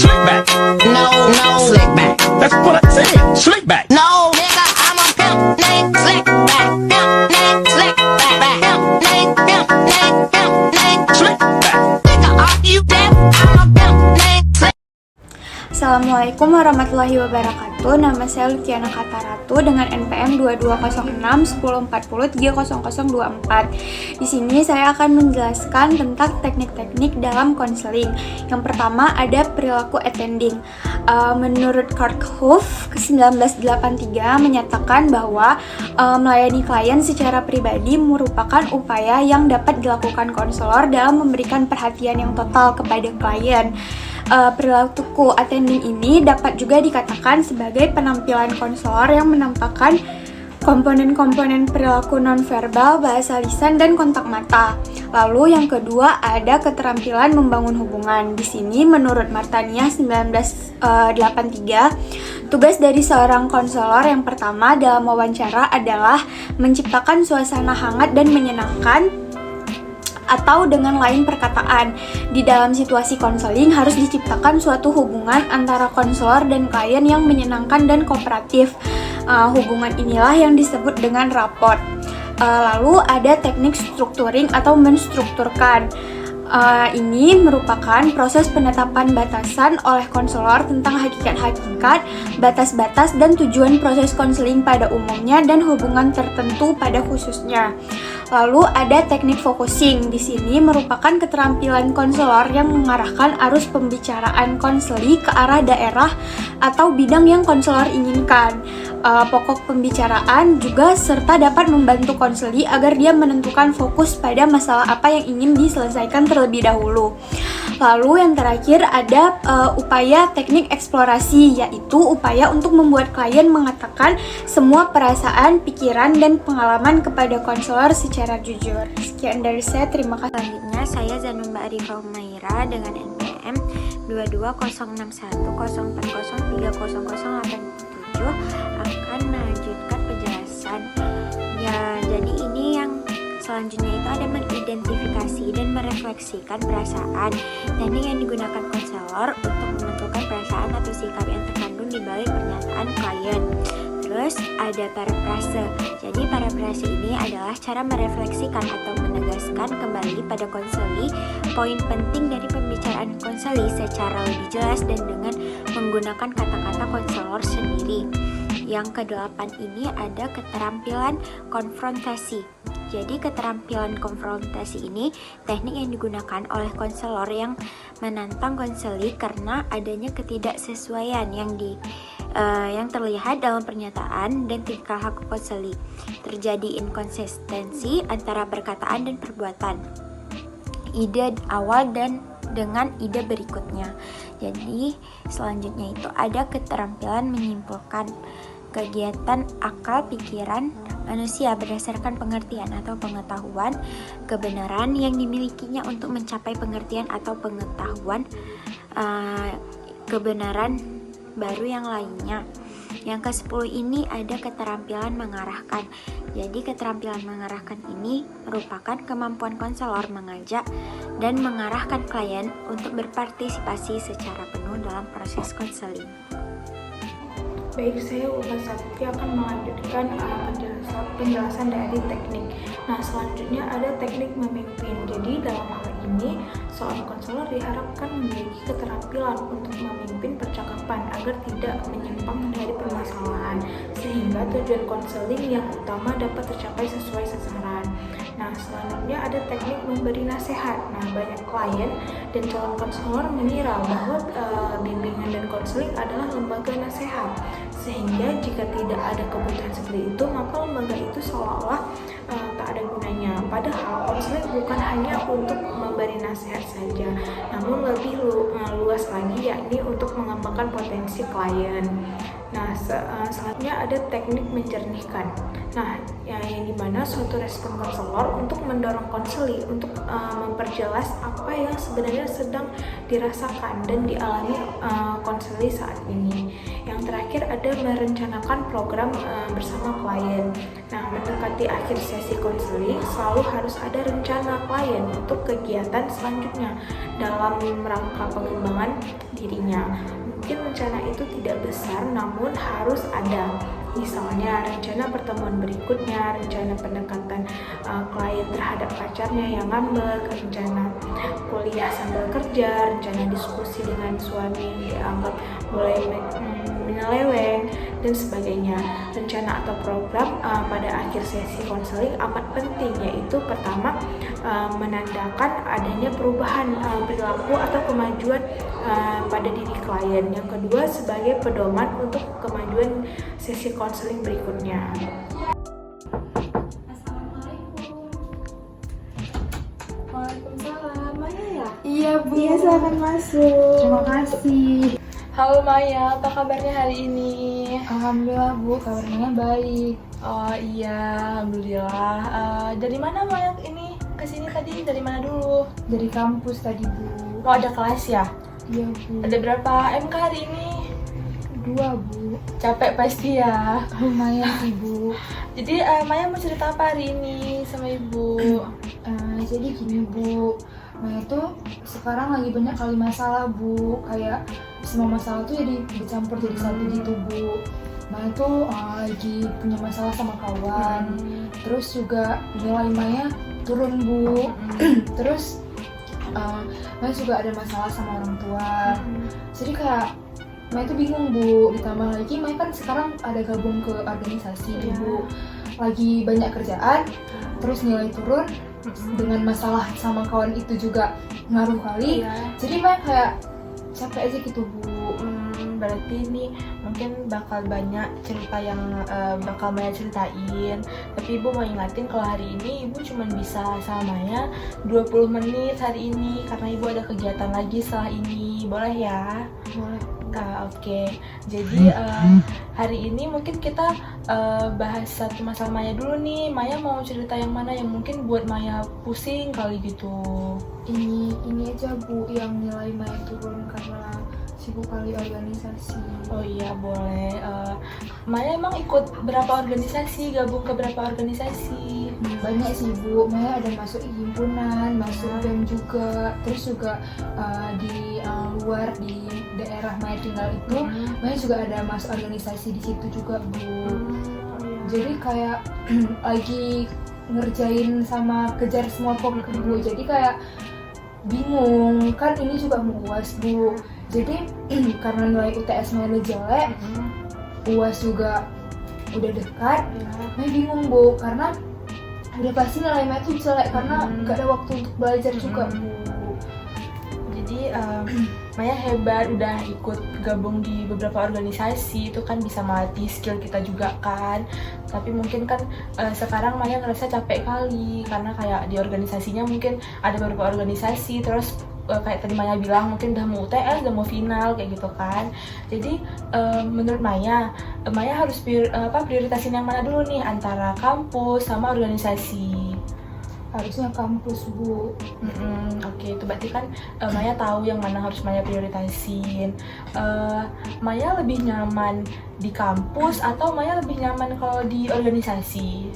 Slick back. No, no, slick back. That's what I said. Slick back. No, nigga, I'm a pimp named Slick Back. Pimp named Slick Back. Pimp named, pimp named, pimp named Slick back. Nigga, are you deaf? I'm a pimp named Slick. Assalamualaikum warahmatullahi wabarakatuh. Nama saya Luciana Kataratu dengan NPM 2206 1040 300024. Di sini saya akan menjelaskan tentang teknik-teknik dalam konseling. Yang pertama ada perilaku attending. Menurut Kerckhoff 1983 menyatakan bahwa melayani klien secara pribadi merupakan upaya yang dapat dilakukan konselor dalam memberikan perhatian yang total kepada klien. Perilaku attending ini dapat juga dikatakan sebagai penampilan konselor yang menampakkan komponen-komponen perilaku nonverbal, bahasa lisan, dan kontak mata. Lalu yang kedua ada keterampilan membangun hubungan. Di sini menurut Martaniah 1983, tugas dari seorang konselor yang pertama dalam wawancara adalah menciptakan suasana hangat dan menyenangkan, atau dengan lain perkataan, di dalam situasi konseling harus diciptakan suatu hubungan antara konselor dan klien yang menyenangkan dan kooperatif. Hubungan inilah yang disebut dengan rapport. Lalu ada teknik structuring atau menstrukturkan. Ini merupakan proses penetapan batasan oleh konselor tentang hakikat-hakikat, batas-batas, dan tujuan proses konseling pada umumnya dan hubungan tertentu pada khususnya. Lalu ada teknik focusing. Di sini merupakan keterampilan konselor yang mengarahkan arus pembicaraan konseli ke arah daerah atau bidang yang konselor inginkan. Pokok pembicaraan juga serta dapat membantu konseli agar dia menentukan fokus pada masalah apa yang ingin diselesaikan terlebih dahulu. Lalu yang terakhir ada upaya teknik eksplorasi, yaitu upaya untuk membuat klien mengatakan semua perasaan, pikiran, dan pengalaman kepada konselor secara jujur. Sekian dari saya, terima kasih. Selanjutnya saya Zanumba Arifah Humaira dengan NPM 22061404030087 akan melanjutkan penjelasan. Ya, jadi ini yang selanjutnya itu ada mengidentifikasi dan merefleksikan perasaan. Teknik yang digunakan konselor untuk menentukan perasaan atau sikap yang terkandung di balik pernyataan klien. Terus ada parafrase. Jadi parafrase ini adalah cara merefleksikan atau menegaskan kembali pada konseli poin penting dari pembicaraan konseli secara lebih jelas dan dengan menggunakan kata-kata konselor sendiri. Yang kedelapan ini ada keterampilan konfrontasi. Jadi keterampilan konfrontasi ini teknik yang digunakan oleh konselor yang menantang konseli karena adanya ketidaksesuaian yang terlihat dalam pernyataan dan tingkah laku konseli. Terjadi inkonsistensi antara perkataan dan perbuatan, ide awal dan dengan ide berikutnya. Jadi selanjutnya itu ada keterampilan menyimpulkan. Kegiatan akal pikiran manusia berdasarkan pengertian atau pengetahuan, kebenaran yang dimilikinya untuk mencapai pengertian atau pengetahuan, kebenaran baru yang lainnya. Yang ke-10 ini ada keterampilan mengarahkan. Jadi keterampilan mengarahkan ini merupakan kemampuan konselor mengajak dan mengarahkan klien untuk berpartisipasi secara penuh dalam proses konseling. Baik, saya Ulfa Sakti akan melanjutkan penjelasan dari teknik. Nah, selanjutnya ada teknik memimpin. Jadi dalam hal ini, seorang konselor diharapkan memiliki keterampilan untuk memimpin percakapan agar tidak menyimpang dari permasalahan, sehingga tujuan konseling yang utama dapat tercapai sesuai sasaran. Nah, selanjutnya ada teknik memberi nasihat. Nah, banyak klien dan calon konselor mengira bahwa bimbingan dan konseling adalah lembaga nasihat, sehingga jika tidak ada kebutuhan seperti itu, maka lembaga itu seolah-olah tak ada gunanya. Padahal konseling bukan hanya untuk memberi nasihat saja, namun lebih luas lagi, yakni untuk mengembangkan potensi klien. Nah, selanjutnya ada teknik menjernihkan. Nah, yang dimana suatu respon konselor untuk mendorong konseli untuk memperjelas apa yang sebenarnya sedang dirasakan dan dialami konseli saat ini. Yang terakhir ada merencanakan program bersama klien. Nah, mendekati akhir sesi konseli selalu harus ada rencana klien untuk kegiatan selanjutnya dalam rangka pengembangan dirinya. Mungkin rencana itu tidak besar namun harus ada. Misalnya rencana pertemuan berikutnya, rencana pendekatan klien terhadap pacarnya yang ngambek, rencana kuliah sambil kerja, rencana diskusi dengan suami yang dianggap mulai menyeleweng, dan sebagainya. Rencana atau program pada akhir sesi konseling amat penting, yaitu pertama menandakan adanya perubahan perilaku atau kemajuan pada diri klien. Yang kedua sebagai pedoman untuk kemajuan sesi konseling berikutnya. Assalamualaikum. Waalaikumsalam. Maya ya? Iya Bu. Iya, silakan masuk. Terima kasih. Halo Maya, apa kabarnya hari ini? Alhamdulillah Bu, kabarnya baik. Oh iya, alhamdulillah. Dari mana Maya ini kesini tadi? Dari mana dulu? Dari kampus tadi Bu. Oh, ada kelas ya? Iya Bu. Ada berapa MK hari ini? 2 Bu. Capek pasti ya. Lumayan Ibu. Jadi Maya mau cerita apa hari ini sama Ibu? Jadi gini Bu, Maya tuh sekarang lagi banyak kali masalah Bu. Kayak semua masalah tuh jadi bercampur jadi satu gitu Bu. Maya tuh lagi punya masalah sama kawan. Terus juga nilai Maya turun Bu. Terus Maya juga ada masalah sama orang tua. Jadi kayak Maya tuh bingung Bu. Ditambah lagi Maya kan sekarang ada gabung ke organisasi Bu. Lagi banyak kerjaan, terus nilai turun, dengan masalah sama kawan itu juga ngaruh kali. Jadi Maya kayak capek aja gitu Bu. Berarti ini mungkin bakal banyak cerita yang bakal Maya ceritain. Tapi Ibu mau ingatin kalau hari ini Ibu cuma bisa sama Maya 20 menit hari ini, karena Ibu ada kegiatan lagi setelah ini. Boleh ya? Boleh. Oke. Jadi hari ini mungkin kita bahas satu masalah Maya dulu nih. Maya mau cerita yang mana yang mungkin buat Maya pusing kali gitu? Ini aja Bu, yang nilai Maya turun karena sibuk kali organisasi. Oh iya, boleh. Maya emang ikut berapa organisasi? Gabung ke berapa organisasi? Banyak sih Bu, Maya ada masuk himpunan, masuk BEM juga. Terus juga di luar di daerah Maya tinggal itu, Maya juga ada masuk organisasi di situ juga Bu. Jadi kayak lagi ngerjain sama kejar semua program Bu. Jadi kayak bingung, kan ini juga mau UAS Bu. Jadi karena nilai UTS Maya udah jelek, UAS juga udah dekat, Maya bingung Bu, karena udah pasti nilai Maya tuh jelek karena gak ada waktu untuk belajar juga Bu. Jadi Maya hebat, udah ikut gabung di beberapa organisasi, itu kan bisa melatih skill kita juga kan. Tapi mungkin kan sekarang Maya ngerasa capek kali, karena kayak di organisasinya mungkin ada beberapa organisasi, terus kayak tadi Maya bilang mungkin udah mau UTS, udah mau final kayak gitu kan. Jadi menurut Maya harus prioritasin yang mana dulu nih, antara kampus sama organisasi? Harusnya kampus Bu. Oke, itu berarti kan Maya tahu yang mana harus Maya prioritasin. Maya lebih nyaman di kampus atau Maya lebih nyaman kalau di organisasi?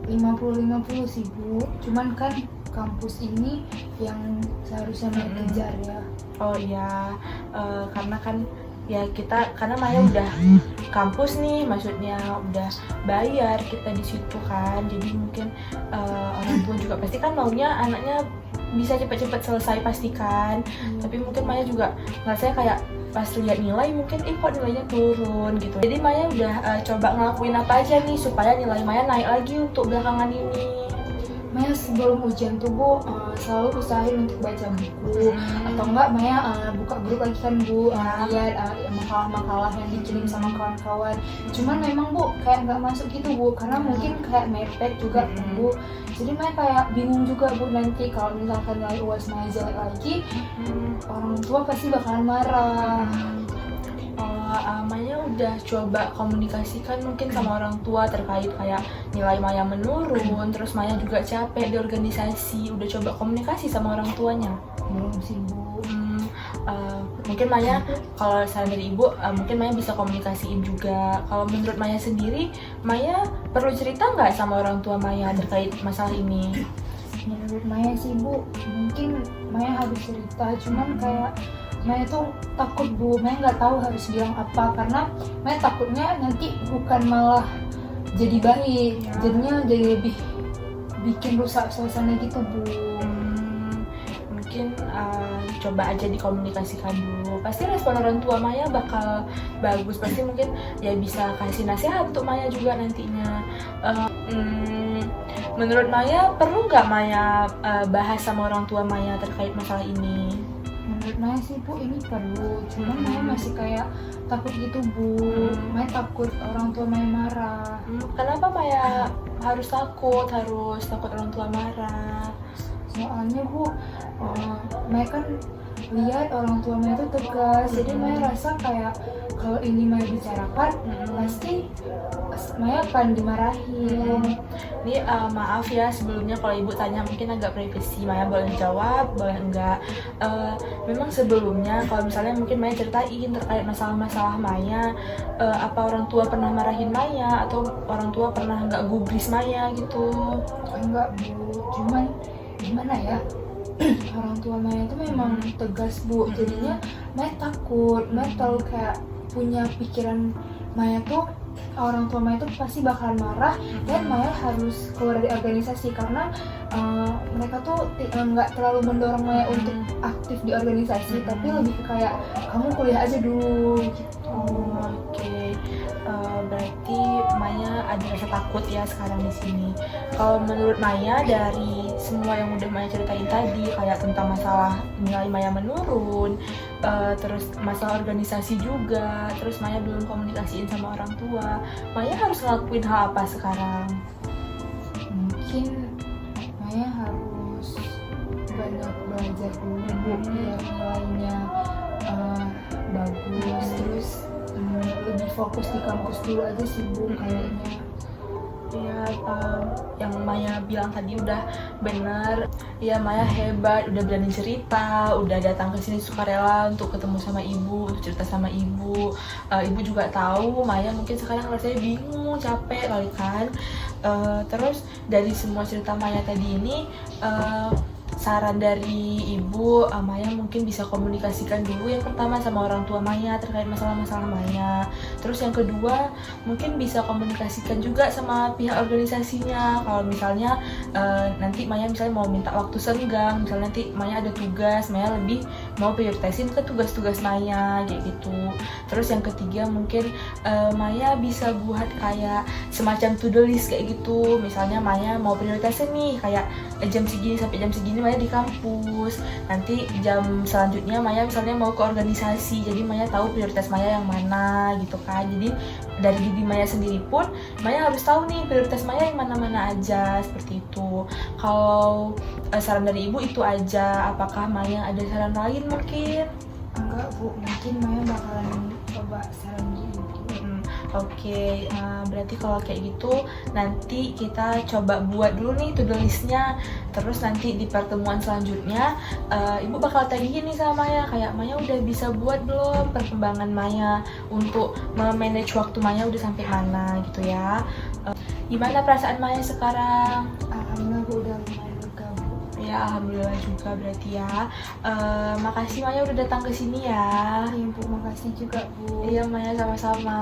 50-50 sih Bu, cuman kan kampus ini yang seharusnya Maya kejar ya. Oh iya, karena kan ya karena Maya udah kampus nih, maksudnya udah bayar kita di situ kan. Jadi mungkin orang tua juga pasti kan maunya anaknya bisa cepat-cepat selesai pastikan. Tapi mungkin Maya juga ngerasa kayak pas lihat nilai mungkin kok nilainya turun gitu. Jadi Maya udah coba ngelakuin apa aja nih supaya nilai Maya naik lagi untuk belakangan ini? Maya sebelum ujian tuh Bu selalu usahain untuk baca buku, atau enggak Maya buka grup lagi kan Bu, lihat makalah-makalah yang dikirim sama kawan-kawan. Cuman memang Bu kayak nggak masuk gitu Bu, karena mungkin kayak mepet juga Bu. Jadi Maya kayak bingung juga Bu, nanti kalau misalkan nilai UAS Maya jelek lagi, orang tua pasti bakalan marah. Maya udah coba komunikasikan mungkin sama orang tua terkait kayak nilai Maya menurun, terus Maya juga capek di organisasi. Udah coba komunikasi sama orang tuanya? Belum sih Bu. Mungkin Maya, kalau saran dari Ibu, mungkin Maya bisa komunikasiin juga. Kalau menurut Maya sendiri, Maya perlu cerita nggak sama orang tua Maya terkait masalah ini? Menurut Maya sih Bu, mungkin Maya harus cerita, cuman kayak Maya tuh takut Bu, Maya nggak tahu harus bilang apa, karena Maya takutnya nanti bukan malah jadi baik, jadinya jadi lebih bikin rusak suasana gitu Bu. Mungkin coba aja dikomunikasikan dulu. Pasti respon orang tua Maya bakal bagus. Pasti mungkin ya bisa kasih nasihat untuk Maya juga nantinya. Menurut Maya perlu nggak Maya bahas sama orang tua Maya terkait masalah ini? Menurut Maya sih Bu ini perlu, cuman Maya masih kayak takut gitu Bu. Maya takut orang tua Maya marah. Kenapa Maya harus takut orang tua marah? Soalnya Bu, Maya kan lihat orang tua Maya itu tegas, jadi Maya rasa kayak kalau ini Maya bicarakan, pasti Maya akan dimarahin. Ini maaf ya sebelumnya kalau Ibu tanya mungkin agak privasi, Maya boleh jawab, boleh enggak. Memang sebelumnya kalau misalnya mungkin Maya ceritain terkait masalah-masalah Maya, apa orang tua pernah marahin Maya atau orang tua pernah nggak gubris Maya gitu? Enggak Bu, cuman gimana ya, orang tua Maya itu memang tegas Bu, jadinya Maya takut. Maya tahu kayak punya pikiran Maya tuh orang tua Maya tuh pasti bakal marah dan Maya harus keluar dari organisasi karena mereka tuh nggak terlalu mendorong Maya untuk aktif di organisasi, tapi lebih ke kayak kamu kuliah aja dulu gitu. Oke. Berarti Maya ada rasa takut ya sekarang di sini. Kalau menurut Maya dari semua yang udah Maya ceritain tadi, kayak tentang masalah nilai Maya menurun, terus masalah organisasi juga, terus Maya belum komunikasiin sama orang tua, Maya harus ngelakuin hal apa sekarang? Mungkin Maya harus banyak belajar dulu Bu, biar nilainya bagus, terus lebih fokus di kampus dulu aja sih Bu kayaknya. Ya, yang Maya bilang tadi udah benar. Ya, Maya hebat, udah berani cerita, udah datang ke sini sukarela untuk ketemu sama Ibu, untuk cerita sama Ibu. Ibu juga tahu Maya mungkin sekarang rasanya bingung, capek kali kan. Terus dari semua cerita Maya tadi ini, saran dari Ibu, Maya mungkin bisa komunikasikan dulu yang pertama sama orang tua Maya terkait masalah-masalah Maya. Terus yang kedua, mungkin bisa komunikasikan juga sama pihak organisasinya. Kalau misalnya nanti Maya misalnya mau minta waktu senggang, misalnya nanti Maya ada tugas, Maya lebih mau prioritasin ke tugas-tugas Maya kayak gitu. Terus yang ketiga mungkin Maya bisa buat kayak semacam to-do list kayak gitu. Misalnya Maya mau prioritasin nih kayak jam segini sampai jam segini Maya di kampus, nanti jam selanjutnya Maya misalnya mau ke organisasi, jadi Maya tahu prioritas Maya yang mana gitu kan. Jadi dari diri Maya sendiri pun Maya harus tahu nih prioritas Maya yang mana-mana aja, seperti itu. Kalau saran dari Ibu itu aja, apakah Maya ada saran lain mungkin? Enggak Bu, mungkin Maya bakalan coba saran Ibu. Oke, berarti kalau kayak gitu nanti kita coba buat dulu nih to-do listnya. Terus nanti di pertemuan selanjutnya Ibu bakal tagihin nih sama Maya, kayak Maya udah bisa buat belum perkembangan Maya untuk memanage waktu Maya udah sampai mana gitu ya. Gimana perasaan Maya sekarang? Alhamdulillah Bu, udah lumayan lega Bu. Ya, alhamdulillah juga berarti ya. Makasih Maya udah datang ke sini ya. Iya Bu, makasih juga Bu. Iya Maya, sama-sama.